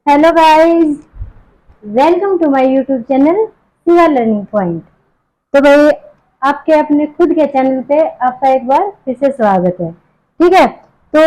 Hello guys, welcome to my YouTube channel Siva learning point. तो भाई, आपके अपने खुद के चैनल पे आपका एक बार फिर से स्वागत है। ठीक है, तो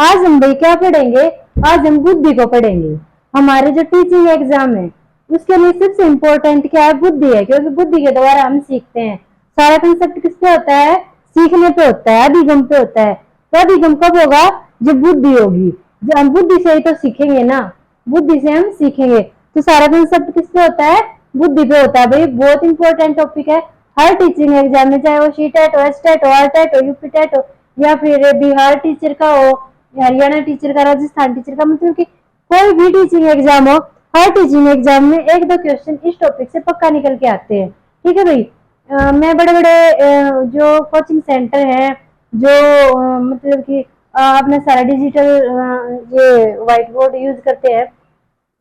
आज हम भाई क्या पढ़ेंगे? आज हम बुद्धि को पढ़ेंगे। हमारे जो टीचिंग एग्जाम है उसके लिए सबसे इम्पोर्टेंट क्या है? बुद्धि है, क्योंकि बुद्धि के द्वारा हम सीखते हैं। सारा कंसेप्ट किस पे होता है? सीखने पे होता है, अभिगम पे होता है। तो अभिगम कब होगा? जब बुद्धि होगी। जब हम बुद्धि से ही तो सीखेंगे ना, बुद्धि से हम सीखेंगे। तो सारा कंसेप्ट किस पे होता है? बुद्धि पे होता है। भाई बहुत इंपॉर्टेंट टॉपिक है हर टीचिंग एग्जाम में, चाहे वो सी-टेट हो, एस-टेट हो, आर-टेट हो, यूपी-टेट हो, या फिर बिहार टीचर का हो, हरियाणा टीचर का, राजस्थान टीचर का, मतलब कि कोई भी टीचिंग एग्जाम हो, हर टीचिंग एग्जाम में एक दो क्वेश्चन इस टॉपिक से पक्का निकल के आते हैं। ठीक है भाई। मैं बड़े बड़े जो कोचिंग सेंटर है, जो मतलब कि अपना सारा डिजिटल ये व्हाइट बोर्ड यूज करते हैं,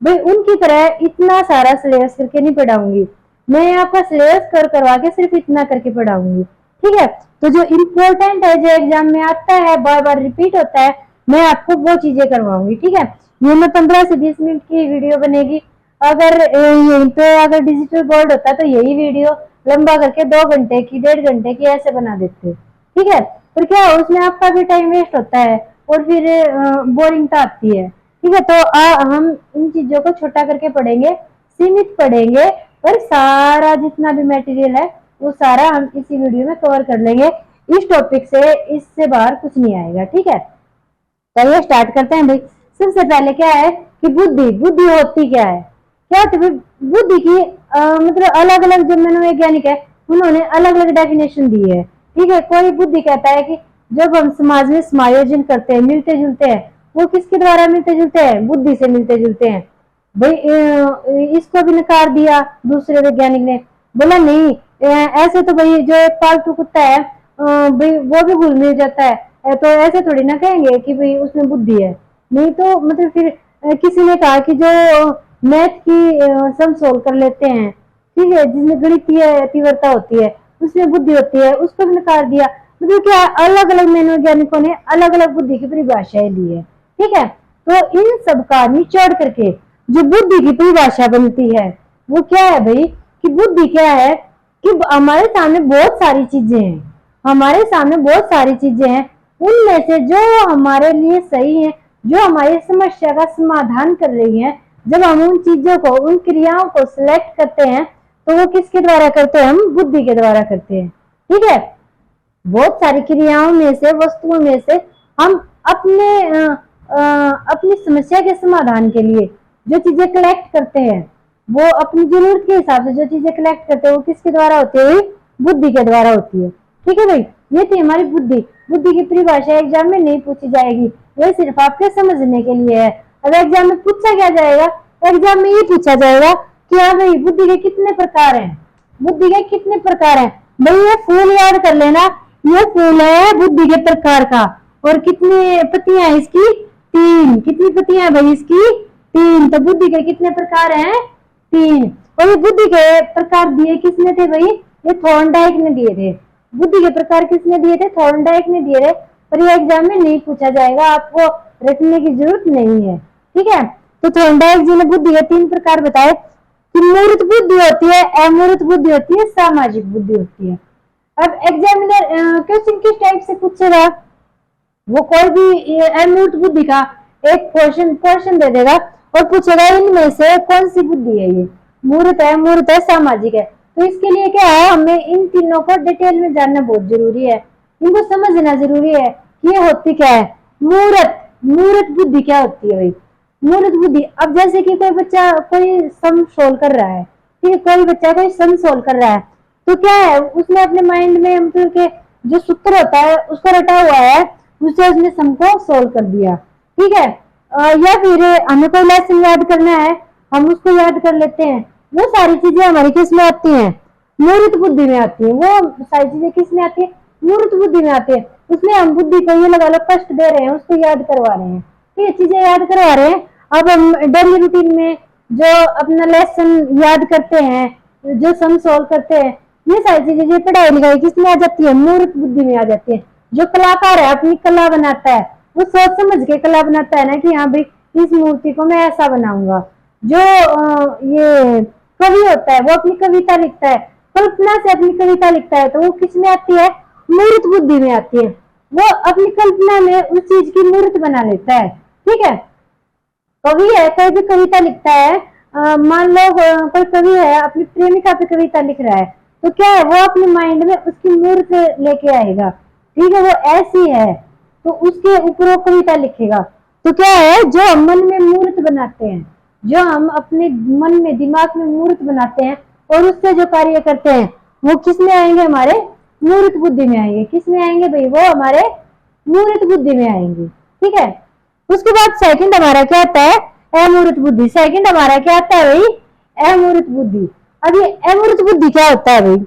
भाई उनकी तरह इतना सारा सिलेबस करके नहीं पढ़ाऊंगी। मैं आपका सिलेबस करवा के सिर्फ इतना करके पढ़ाऊंगी। ठीक है, तो जो इम्पोर्टेंट है, जो एग्जाम में आता है, बार बार रिपीट होता है, मैं आपको वो चीजें करवाऊंगी। ठीक है, ये मैं 15 से 20 मिनट की वीडियो बनेगी। अगर यहीं पे अगर डिजिटल बोर्ड होता तो यही वीडियो लंबा करके 2 घंटे की, 1.5 घंटे की ऐसे बना देते। ठीक है, पर क्या उसमें आपका भी टाइम वेस्ट होता है और फिर बोरिंगता आती है। ठीक है, तो हम इन चीजों को छोटा करके पढ़ेंगे, सीमित पढ़ेंगे, पर सारा जितना भी मटेरियल है वो सारा हम इसी वीडियो में कवर कर लेंगे। इस टॉपिक से इससे बाहर कुछ नहीं आएगा। ठीक है, चलिए स्टार्ट करते हैं भाई। सबसे पहले क्या है कि बुद्धि बुद्धि होती क्या है? क्या होती है बुद्धि की? मतलब अलग अलग जो मनोवैज्ञानिक है उन्होंने अलग अलग डेफिनेशन दी है। ठीक है, कोई बुद्धि कहता है कि जब हम समाज में समायोजन करते हैं, मिलते जुलते हैं, वो किसके द्वारा मिलते जुलते हैं? बुद्धि से मिलते जुलते हैं। भाई इसको भी नकार दिया दूसरे वैज्ञानिक ने, बोला नहीं, ऐसे तो भाई जो एक पालतू कुत्ता है भाई वो भी घुल मिल जाता है, तो ऐसे थोड़ी ना कहेंगे कि भाई उसमें बुद्धि है। नहीं तो मतलब फिर किसी ने कहा कि जो मैथ की सम सोल्व कर लेते हैं, ठीक है, जिसमें गणितीय तीव्रता होती है, उसमें बुद्धि होती है, उसको भी नकार दिया। मतलब क्या, अलग अलग मनोवैज्ञानिकों ने अलग अलग बुद्धि की परिभाषाएं दी है। ठीक है, तो इन सब का निचोड़ करके जो बुद्धि की परिभाषा बनती है वो क्या है भाई? कि बुद्धि क्या है कि हमारे सामने बहुत सारी चीजें हैं, हमारे सामने बहुत सारी चीजें हैं, उनमें से जो हमारे लिए सही है, जो हमारी समस्या का समाधान कर रही है, जब हम उन चीजों को, उन क्रियाओं को सिलेक्ट करते हैं तो वो किसके द्वारा करते हैं? हम बुद्धि के द्वारा करते हैं। ठीक है, बहुत सारी क्रियाओं में से, वस्तुओं में से हम अपनी समस्या के समाधान के लिए जो चीजें कलेक्ट करते हैं, वो अपनी जरूरत के हिसाब से जो चीजें कलेक्ट करते हैं वो किसके द्वारा होती है? बुद्धि के द्वारा होती है। ठीक है भाई, ये थी हमारी बुद्धि। बुद्धि की परिभाषा एग्जाम में नहीं पूछी जाएगी, ये सिर्फ आपके समझने के लिए है। अब एग्जाम में पूछा क्या जाएगा? एग्जाम में ये पूछा जाएगा कि हाँ भाई बुद्धि के कितने प्रकार हैं, बुद्धि के कितने प्रकार हैं। भाई ये फूल याद कर लेना, ये फूल है बुद्धि के प्रकार का। और कितनी पत्तियां हैं इसकी? 3। कितनी पत्तियां भाई इसकी? 3। तो बुद्धि के कितने प्रकार हैं? 3। और ये बुद्धि के प्रकार दिए किसने थे भाई? ये थॉर्नडाइक ने दिए थे। बुद्धि के प्रकार किसने दिए थे? थॉर्नडाइक ने दिए थे। पर ये एग्जाम में नहीं पूछा जाएगा, आपको रटने की जरूरत नहीं है। ठीक है, तो थॉर्नडाइक जी ने बुद्धि के 3 प्रकार बताए कि मूर्त बुद्धि होती है, अमूर्त बुद्धि होती है, सामाजिक बुद्धि होती है। अब एग्जामिनर क्वेश्चन किस टाइप से पूछेगा? वो कोई भी अमूर्त बुद्धि का एक क्वेश्चन दे देगा और पूछेगा इनमें से कौन सी बुद्धि है ये? मूर्त है, मूर्त है, सामाजिक है। तो इसके लिए क्या है, हमें इन तीनों को डिटेल में जानना बहुत जरूरी है, इनको समझना जरूरी है कि ये होती क्या है। मूर्त मूर्त बुद्धि क्या होती है भाई? मूर्त बुद्धि, अब जैसे कि कोई बच्चा कोई सम सोल्व कर रहा है, ठीक है, कोई बच्चा कोई सम सोल्व कर रहा है, तो क्या है उसने अपने माइंड में मतलब के जो सूत्र होता है उसको रटा हुआ है, उससे उसने सम को सोल्व कर दिया। ठीक है, या फिर हमें कोई लेसन याद करना है, हम उसको याद कर लेते हैं। वो सारी चीजें हमारी किस में आती हैं? मूर्त बुद्धि में आती है। वो सारी चीजें किस में आती है? मूर्त बुद्धि में आती है। उसमें हम बुद्धि को ये लगा लो कष्ट दे रहे हैं, उसको याद करवा रहे हैं, ठीक है, चीजें याद करवा रहे हैं। अब हम डेली रूटीन में जो अपना लेसन याद करते हैं, जो सम सोल्व करते हैं, ये सारी चीजें जो पढ़ाई लिखाई किसमें आ जाती है? मूर्त बुद्धि में आ जाती है। जो कलाकार है अपनी कला बनाता है, वो सोच समझ के कला बनाता है ना कि हाँ भाई इस मूर्ति को मैं ऐसा बनाऊंगा। जो ये कवि होता है वो अपनी कविता लिखता है, कल्पना से अपनी कविता लिखता है, तो वो किस में आती है? मूर्त बुद्धि में आती है। वो अपनी कल्पना में उस चीज की मूर्त बना लेता है। ठीक है, कवि है, कोई भी कविता लिखता है, मान लो कोई कवि है अपनी प्रेमिका पे कविता लिख रहा है, तो क्या है, वो अपने माइंड में उसकी मूर्त लेके आएगा। ठीक है, वो ऐसी है तो उसके ऊपर वो कविता लिखेगा। तो क्या है, जो हम मन में मूर्त बनाते हैं, जो हम अपने मन में दिमाग में मूर्त बनाते हैं और उससे जो कार्य करते हैं, वो किस में आएंगे? हमारे मूर्त बुद्धि में आएंगे। किस में आएंगे भाई? वो हमारे मूर्त बुद्धि में आएंगे। ठीक है, उसके बाद सेकंड हमारा क्या आता है? अमूर्त बुद्धि। सेकंड हमारा क्या आता है भाई? अमूर्त बुद्धि। अब ये अमूर्त बुद्धि क्या होता है भाई?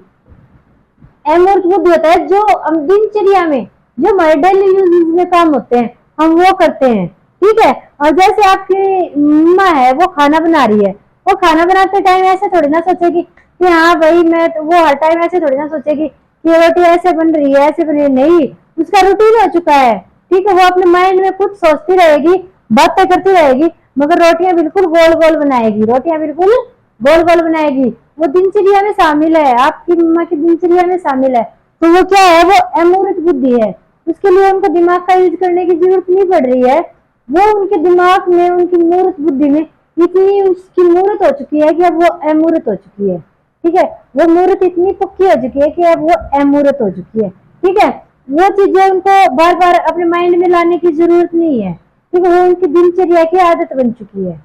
अमूर्त बुद्धि होता है जो हम दिनचर्या में, जो हमारे डेली यूज में काम होते हैं, हम वो करते हैं। ठीक है, और जैसे आपकी माँ है, वो खाना बना रही है, वो खाना बनाते टाइम ऐसे थोड़ी ना सोचेगी कि हाँ भाई मैं तो, वो हर टाइम ऐसे थोड़ी ना सोचेगी कि रोटी ऐसे बन रही है, ऐसे बन रही है। नहीं, उसका रूटीन हो चुका है। ठीक है, वो अपने माइंड में खुद सोचती रहेगी, बातें करती रहेगी, मगर रोटियां बिल्कुल गोल गोल बनाएगी, रोटियां बिल्कुल गोल गोल बनाएगी। वो दिनचर्या में शामिल है, आपकी मम्मा की दिनचर्या में शामिल है। तो वो क्या है? वो अमूर्त बुद्धि है। उसके लिए उनको दिमाग का यूज करने की जरूरत नहीं पड़ रही है। वो उनके दिमाग में, उनकी मूर्त बुद्धि में इतनी उसकी मूर्त हो चुकी है कि अब वो अमूर्त हो चुकी है। ठीक है, वो मूर्त इतनी पक्की हो चुकी है कि अब वो अमूर्त हो चुकी है। ठीक है, वो चीजें उनको बार बार अपने माइंड में लाने की जरूरत नहीं है। ठीक है, वो उनकी दिनचर्या की आदत बन चुकी है।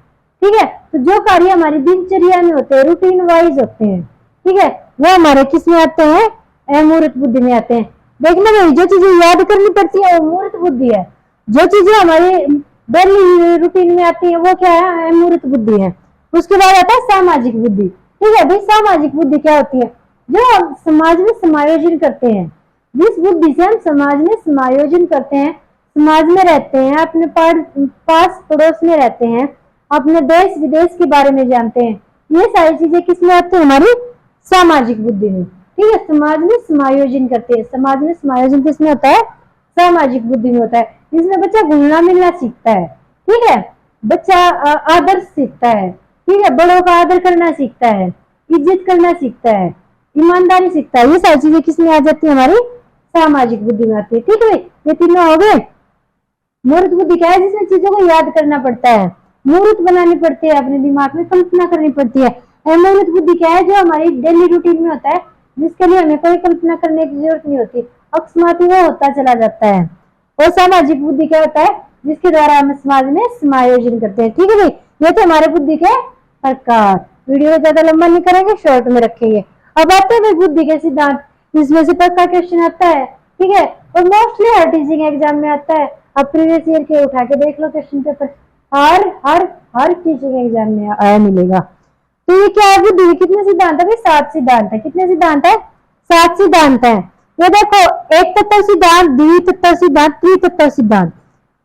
ठीक है, तो जो कार्य हमारी दिनचर्या में होते हैं, रूटीन वाइज होते हैं, ठीक है, वो हमारे किस में आते हैं? अमूर्त बुद्धि में आते हैं। देखना भाई, जो चीजें याद करनी पड़ती है वो मूर्त बुद्धि है। जो चीजें हमारी डेली रूटीन में आती है वो क्या है? अमूर्त बुद्धि है। उसके बाद आता है सामाजिक बुद्धि। ठीक है भाई, सामाजिक बुद्धि क्या होती है? जो हम समाज में समायोजन करते हैं, जिस बुद्धि से हम समाज में समायोजन करते हैं, समाज में रहते हैं, अपने पास पड़ोस में रहते हैं, अपने देश विदेश के बारे में जानते हैं, ये सारी चीजें किसमें आती है? हमारी सामाजिक बुद्धि में। ठीक है, समाज में समायोजन करते हैं। समाज में समायोजन किसमें होता है? सामाजिक बुद्धि में होता है। जिसमें बच्चा घुलना मिलना सीखता है। ठीक है, बच्चा आदर सीखता है। ठीक है, बड़ों का आदर करना सीखता है, इज्जत करना सीखता है, ईमानदारी सीखता है। ये सारी चीजें किसमें आ जाती है? हमारी सामाजिक बुद्धि में आती है। ठीक है भाई, ये तीनों हो गए। मूर्त बुद्धि क्या है? जिसमें चीजों को याद करना पड़ता है, मूर्त बनानी पड़ती है, अपने दिमाग में कल्पना करनी पड़ती है। अमूर्त बुद्धि क्या है? जो हमारी डेली रूटीन में होता है, जिसके लिए हमें कोई कल्पना करने की जरूरत नहीं होती, अकस्मात ही वो होता चला जाता है। और सामाजिक बुद्धि क्या होता है? जिसके द्वारा हम समाज में समायोजन करते हैं। ठीक है भाई, ये तो हमारे बुद्धि के प्रकार। वीडियो ज्यादा लंबा नहीं करेंगे, शॉर्ट में रखेंगे। अब आते हैं बुद्धि के सिद्धांत। इसमें से पक्का क्वेश्चन आता है। ठीक है, और मोस्टली हर टीचिंग एग्जाम में आता है। अब प्रीवियस ईयर के उठा के देख लो क्वेश्चन पेपर, हर हर हर टीचिंग एग्जाम में आया मिलेगा। तो ये क्या है? बुद्धि के कितने सिद्धांत है भाई? 7 सिद्धांत है। कितने सिद्धांत है? 7 सिद्धांत है। ये देखो, एक तत्व सिद्धांत, द्वितत्व सिद्धांत, त्रितत्व सिद्धांत,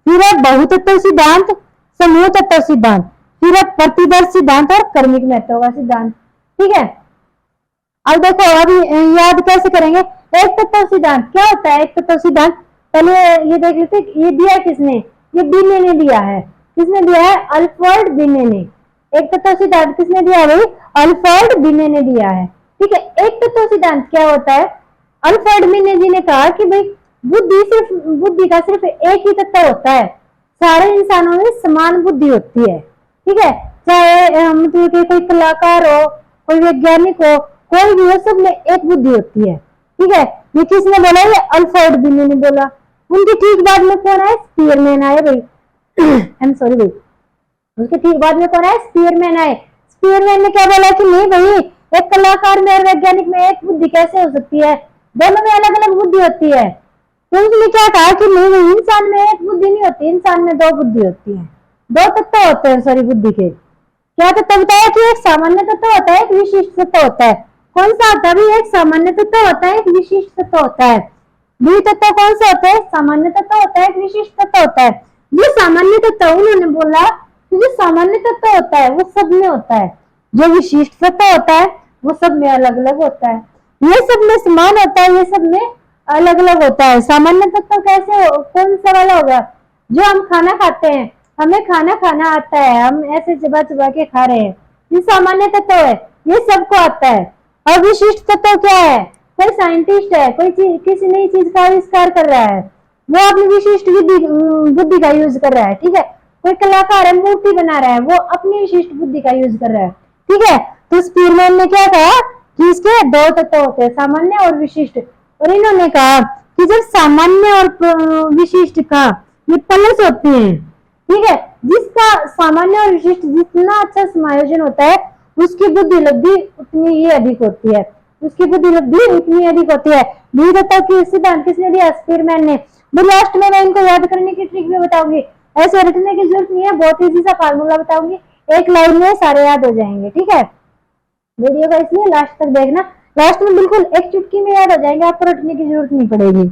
फिर है बहुतत्व सिद्धांत, समूह तत्व सिद्धांत, फिर है प्रतिदर्श सिद्धांत और कर्मिक महत्व का सिद्धांत। ठीक है, अब देखो अभी याद कैसे करेंगे? एक तत्व सिद्धांत क्या होता है? एक तत्व सिद्धांत पहले ये देख लेते, ये दिया किसने? ये बिने ने दिया है। किसने दिया है? अल्फ्रेड बिने ने। एक तत्व सिद्धांत किसने दिया भाई? अल्फ्रेड बिने ने दिया है। ठीक है, एक तत्व सिद्धांत क्या होता है? अल्फ्रेड बिने जी ने कहा कि भाई बुद्धि का सिर्फ एक ही तत्व होता है, सारे इंसानों में समान बुद्धि होती है। ठीक है, चाहे मतलब कि कोई कलाकार हो, कोई वैज्ञानिक हो, कोई भी हो, सब में एक बुद्धि होती है। ठीक है, ये किसने बोला? ये अल्फ्रेड बिने ने बोला। उनके ठीक बाद में कौन आए? स्पीयरमैन आए भाई। आई एम सॉरी भाई, उसके ठीक बाद में कौन आए? स्पीयरमैन आए। स्पीयरमैन ने क्या बोला कि नहीं भाई, एक कलाकार में और वैज्ञानिक में एक बुद्धि कैसे हो सकती है? दोनों में अलग अलग बुद्धि होती है। तो उसने क्या कहा कि नहीं, इंसान में एक बुद्धि नहीं होती, इंसान में 2 बुद्धि होती है, 2 तत्व होते हैं सॉरी बुद्धि के। क्या तत्व बताया? कि एक सामान्य तत्व होता है, एक विशिष्ट तत्व होता है। कौन सा होता है? एक सामान्य तत्व होता है, एक विशिष्ट तत्व होता है। द्वितत्व कौन सा होता है? सामान्य तत्व होता है, एक विशिष्ट तत्व होता है। जो सामान्य तत्व, उन्होंने बोला कि जो सामान्य तत्व होता है वो सब में होता है, जो विशिष्ट तत्व होता है वो सब में अलग अलग होता है। ये सब में समान होता है, ये सब में अलग अलग होता है। सामान्य तत्व कैसे कौन सा वाला होगा? जो हम खाना खाते हैं, हमें खाना खाना आता है, हम ऐसे चबा चबा के खा रहे हैं, ये सामान्य तत्व है, ये सबको आता है। और विशिष्ट तत्व क्या है? कोई साइंटिस्ट है, कोई किसी नई चीज का आविष्कार कर रहा है, वो अपनी विशिष्ट बुद्धि का यूज कर रहा है, ठीक है। कोई कलाकार है, मूर्ति बना रहा है, वो अपनी विशिष्ट बुद्धि का यूज कर रहा है, ठीक है। तो स्पीरमैन ने क्या कहा कि इसके दो तत्व होते हैं, सामान्य और विशिष्ट। और इन्होंने कहा कि जब सामान्य और विशिष्ट का ये प्लस होते हैं, ठीक है, जिसका सामान्य और विशिष्ट जितना अच्छा समायोजन होता है उसकी बुद्धि लब्धि उतनी ही अधिक होती है, उसकी बुद्धि लब्धि उतनी अधिक होती है। द्वितत्व की सिद्धांत किसने दिया? स्पीरमैन ने। लास्ट में मैं इनको याद करने की ट्रिक भी बताऊंगी, ऐसे रटने की जरूरत नहीं है, बहुत इजी सा फार्मूला बताऊंगी, एक लाइन में सारे याद हो जाएंगे, ठीक है। वीडियो का इसलिए लास्ट तक देखना, लास्ट में बिल्कुल एक चुटकी में याद हो जाएंगे, आपको रटने की जरूरत नहीं पड़ेगी।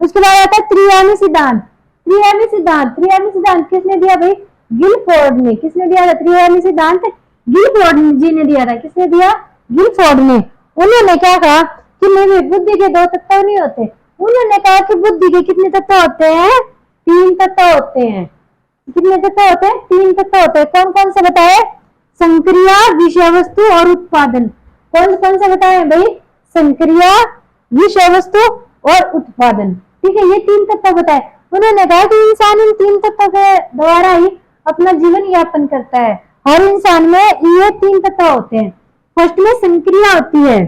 उसके बाद आता है त्रिआयामी सिद्धांत। त्रिआयामी सिद्धांत, त्रिआयामी सिद्धांत किसने दिया भाई? गिलफोर्ड ने। किसने दिया था त्रिआयामी सिद्धांत? गिलफोर्ड जी ने दिया था। किसने दिया? गिलफोर्ड ने। उन्होंने क्या कहा कि नहीं, बुद्धि के दो तत्व नहीं होते, उन्होंने कहा कि बुद्धि के कितने तत्व होते हैं? 3 तत्व होते हैं। कितने तत्व होते हैं? 3 तत्व होते हैं। कौन कौन से बताए? संक्रिया, विषय वस्तु और उत्पादन। कौन कौन से बताए भाई? संक्रिया, विषय वस्तु और उत्पादन, ठीक है, ये 3 तत्व बताए। उन्होंने कहा कि इंसान इन 3 तत्वों के द्वारा ही अपना जीवन यापन करता है। हर इंसान में ये 3 तत्व होते हैं। फर्स्ट में संक्रिया होती है,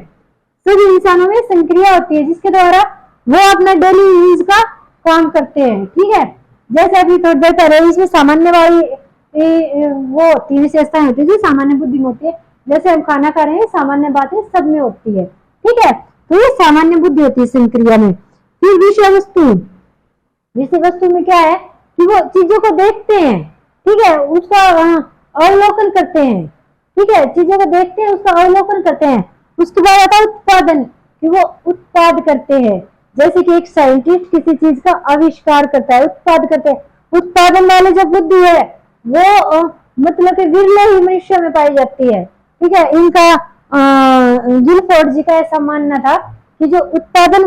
सभी इंसानों में संक्रिया होती है जिसके द्वारा वो अपना डेली यूज का काम करते हैं, ठीक है। जैसे अभी थोड़ी देर पहले इसमें सामान्य वाली वो होती है, विशेषताएं होती है जो सामान्य बुद्धि में होती है। जैसे हम खाना खा रहे हैं, सामान्य बातें सब में होती है, ठीक है, तो ये सामान्य बुद्धि होती है संक्रिया में। फिर विषय वस्तु, विषय वस्तु में क्या है कि वो चीजों को देखते हैं, ठीक है, उसका अवलोकन करते हैं, ठीक है, चीजों को देखते हैं, उसका अवलोकन करते हैं। उसके बाद आता है उत्पादन, कि वो उत्पाद करते हैं। जैसे कि एक साइंटिस्ट किसी चीज का आविष्कार करता है, उत्पाद करते हैं। उत्पादन वाली जो बुद्धि है वो मतलब कि विरले ही मनुष्य में पाई जाती है, ठीक है। इनका गिलफोर्ड जी का ऐसा मानना था कि जो उत्पादन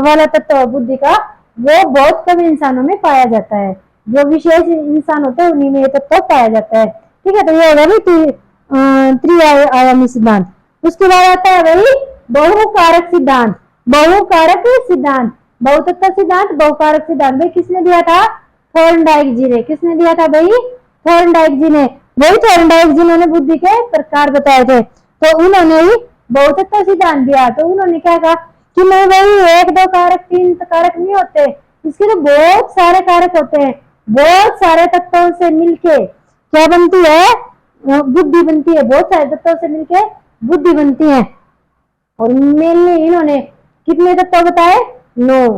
वाला तत्व बुद्धि का वो बहुत कम इंसानों में पाया जाता है, जो विशेष इंसान होते हैं उन्हीं में ये तत्व पाया जाता है, ठीक है। तो ये होगा भाई त्रिआयामी सिद्धांत। उसके बाद आता है भाई बहुकारक सिद्धांत। बहुकारक सिद्धांत, बहुतत्व सिद्धांत, बहुकारक सिद्धांत भाई किसने दिया था? थॉर्नडाइक जी ने। किसने दिया था भाई? थॉर्नडाइक जी ने। वही थॉर्नडाइक जिन्होंने बुद्धि के प्रकार बताए थे, तो उन्होंने ही बहुतत्व सिद्धांत दिया। तो उन्होंने क्या कहा कि नहीं भाई 1 2 कारक 3 कारक नहीं होते, इसके तो बहुत सारे कारक होते हैं, बहुत सारे तत्वों से मिलके क्या बनती है? बुद्धि बनती है। बहुत सारे तत्वों से मिलके बुद्धि बनती है। और मेनली इन्होंने कितने तत्व बताए? 9।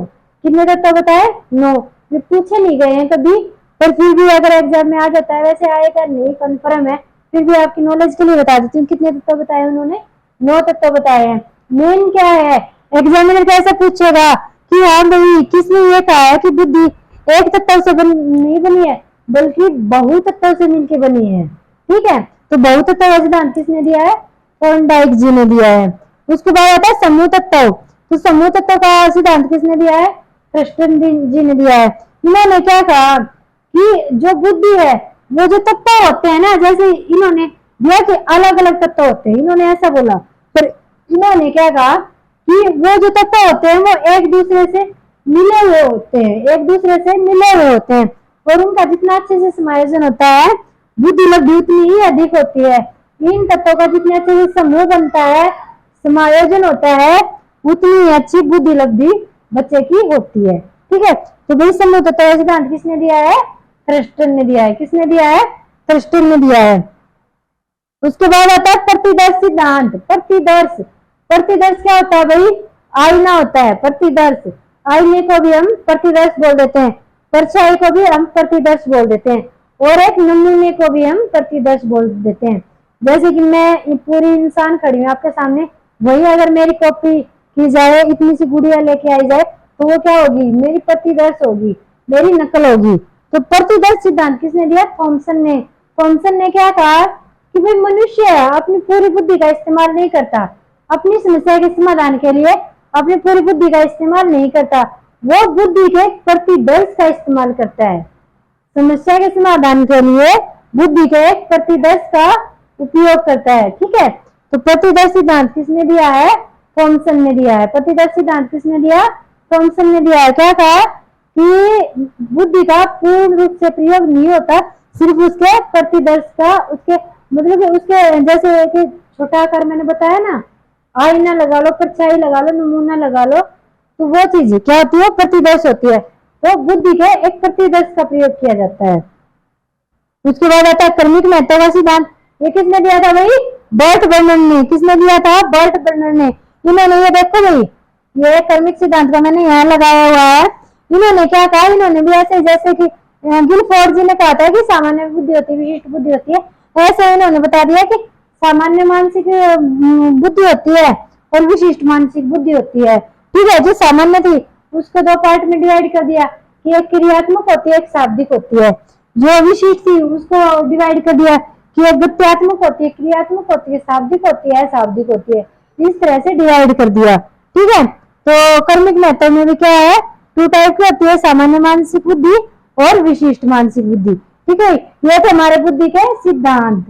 कितने तत्व बताए? 9। ये पूछे नहीं गए हैं कभी, पर फिर भी अगर एग्जाम में आ जाता है, वैसे आएगा नहीं कंफर्म है, फिर भी आपकी नॉलेज के लिए बता देती हूँ। कितने तत्व बताए उन्होंने? 9 तत्व बताए हैं। मेन क्या है, एग्जामिनर कैसे पूछेगा कि हाँ भाई किसने ये कहा है कि बुद्धि एक तत्व से नहीं बनी है बल्कि बहुतत्व से मिलकर बनी है, ठीक है। तो बहुतत्व सिद्धांत किसने दिया है? थॉर्नडाइक जी ने दिया है। उसके बाद आता है समूह तत्व। तो समूह तत्व का सिद्धांत किसने दिया है? थर्स्टन जी ने दिया है। इन्होंने क्या कहा कि जो बुद्धि है वो जो तत्व होते हैं ना, जैसे इन्होंने दिया कि अलग अलग तत्व होते हैं, इन्होंने ऐसा बोला, पर इन्होंने क्या कहा कि वो जो तत्व होते हैं वो एक दूसरे से मिले हुए होते हैं, एक दूसरे से मिले हुए होते हैं, और उनका जितना अच्छे से समायोजन होता है बुद्धि लब्धि उतनी ही अधिक होती है। इन तत्वों का जितने अच्छे से समूह बनता है, समायोजन होता है, उतनी अच्छी बुद्धि लब्धि बच्चे की होती है, ठीक है। तो भाई समूह तत्व सिद्धांत किसने दिया है? थर्स्टन ने दिया है। किसने दिया है? थर्स्टन ने दिया है। उसके बाद आता है प्रतिदर्श सिद्धांत। प्रतिदर्श, प्रतिदर्श क्या होता है भाई? आईना होता है प्रतिदर्श। आईने को भी हम प्रतिदर्श बोल देते हैं, परछाई को भी हम प्रतिदर्श बोल देते हैं, और एक नमूने को भी हम प्रतिदर्श बोल देते हैं। जैसे कि मैं पूरी इंसान खड़ी हूँ आपके सामने, वही अगर मेरी कॉपी की जाए, इतनी सी गुड़िया लेके आई जाए, तो वो क्या होगी? मेरी प्रतिदर्श होगी, मेरी नकल होगी। तो प्रतिदर्श सिद्धांत किसने दिया? थॉमसन ने। थॉमसन ने क्या कहा कि भाई मनुष्य अपनी पूरी बुद्धि का इस्तेमाल नहीं करता, अपनी समस्या के समाधान के लिए अपनी पूरी बुद्धि का इस्तेमाल नहीं करता, वो बुद्धि के प्रतिदर्श का इस्तेमाल करता है। समस्या के समाधान के लिए बुद्धि के एक प्रतिदर्श का उपयोग करता है। ठीक है, तो प्रतिदर्श सिद्धांत किसने दिया है? थॉमसन ने दिया है। प्रतिदर्श सिद्धांत किसने दिया? थॉमसन ने दिया है। क्या कहा कि बुद्धि का पूर्ण रूप से प्रयोग नहीं होता, सिर्फ उसके प्रतिदर्श का, उसके मतलब उसके जैसे कि छोटा आकार मैंने बताया ना, आईना लगा लो, परछाई लगा लो, नमूना लगा लो, तो वो चीज क्या होती है? प्रतिदर्श होती है। तो बुद्धि के एक प्रतिदर्श का प्रयोग किया जाता है। उसके बाद आता है क्रमिक महत्व का सिद्धांत। ये किसने दिया था भाई? बर्ट बर्नर ने। किसने दिया था? बर्ट बर्नर ने। इन्होंने ये देखो भाई, ये क्रमिक सिद्धांत का मैंने यहाँ लगाया हुआ है। इन्होंने क्या कहा? इन्होंने भी ऐसे जैसे कि गिलफोर्ड जी ने कहा था कि सामान्य बुद्धि होती है, विशिष्ट बुद्धि होती है, ऐसे इन्होंने बता दिया कि सामान्य मानसिक बुद्धि होती है और विशिष्ट मानसिक बुद्धि होती है। ठीक है, जो सामान्य थी उसको दो पार्ट में डिवाइड कर दिया कि एक क्रियात्मक होती है, एक शाब्दिक होती है। जो विशिष्ट थी उसको डिवाइड कर दिया कि एक गत्यात्मक होती है, क्रियात्मक होती है, शाब्दिक होती है, शाब्दिक होती है। इस तरह से डिवाइड कर दिया। ठीक है, तो कर्मिक मेथड में भी क्या है? 2 टाइप की होती है, सामान्य मानसिक बुद्धि और विशिष्ट मानसिक बुद्धि। ठीक है, ये थे हमारे बुद्धि के सिद्धांत।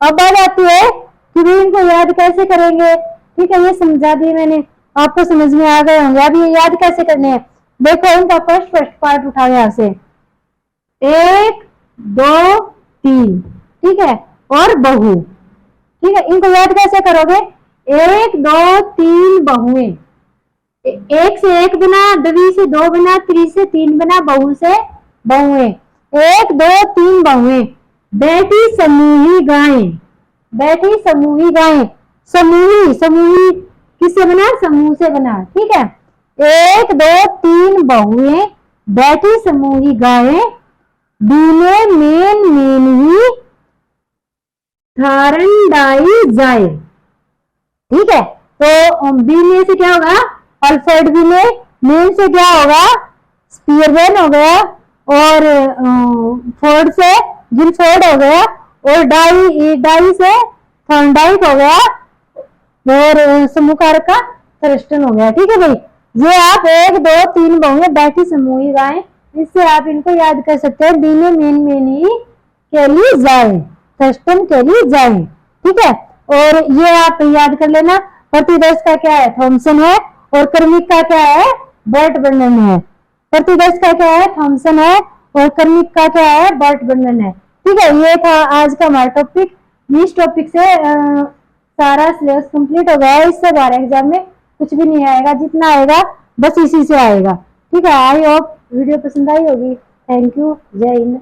अब बात आती है कि भी इनको याद कैसे करेंगे। ठीक है, ये समझा दिए मैंने, आपको समझ में आ गए होंगे। अब ये याद कैसे करने हैं, देखो इनका फर्स्ट पार्ट उठाओ यहाँ से, 1 2 3। ठीक है, और बहु। ठीक है, इनको याद कैसे करोगे? 1 2 3 बहुएं, 1 से 1 बना, 2 से 2 बना, 3 से 3 बना, बहु से बहुएं। 1 2 3 बहुएं। बैठी समूही गायें, बैठी समूही गायें। समूही, समूही किससे बना? समूह से बना। ठीक है, 1 2 3 बहुएं, बैठी समूही गायें, बीने मेन मेनही धारण डाई जाए। ठीक है, तो बीने से क्या होगा? अल्फर्ड बीने। मेन से क्या होगा? स्पीयरमैन हो गया, और फोर्ड से गिलफोर्ड हो गया, और डाई से थॉर्नडाइक हो गया, और समूह कारक का थर्स्टन हो गया। ठीक है भाई, ये आप 1 2 3 बहुएं, बैठी समूही गायें, इससे आप इनको याद कर सकते हैं। बीने मेन मेनी के लिए जाए, थर्स्टन के लिए जाए। ठीक है, और ये आप याद कर लेना। प्रतिदर्श का क्या है? थॉमसन है, और क्रमिक का क्या है? बर्ट बर्नर है। प्रतिदर्श का क्या है? थॉमसन है, और क्रमिक का क्या है? बर्ट बर्नर है। ठीक है, ये था आज का हमारा टॉपिक। इस टॉपिक से सारा सिलेबस कंप्लीट हो गया है। इससे बाहर एग्जाम में कुछ भी नहीं आएगा, जितना आएगा बस इसी से आएगा। ठीक है, आई होप वीडियो पसंद आई होगी। थैंक यू, जय हिंद।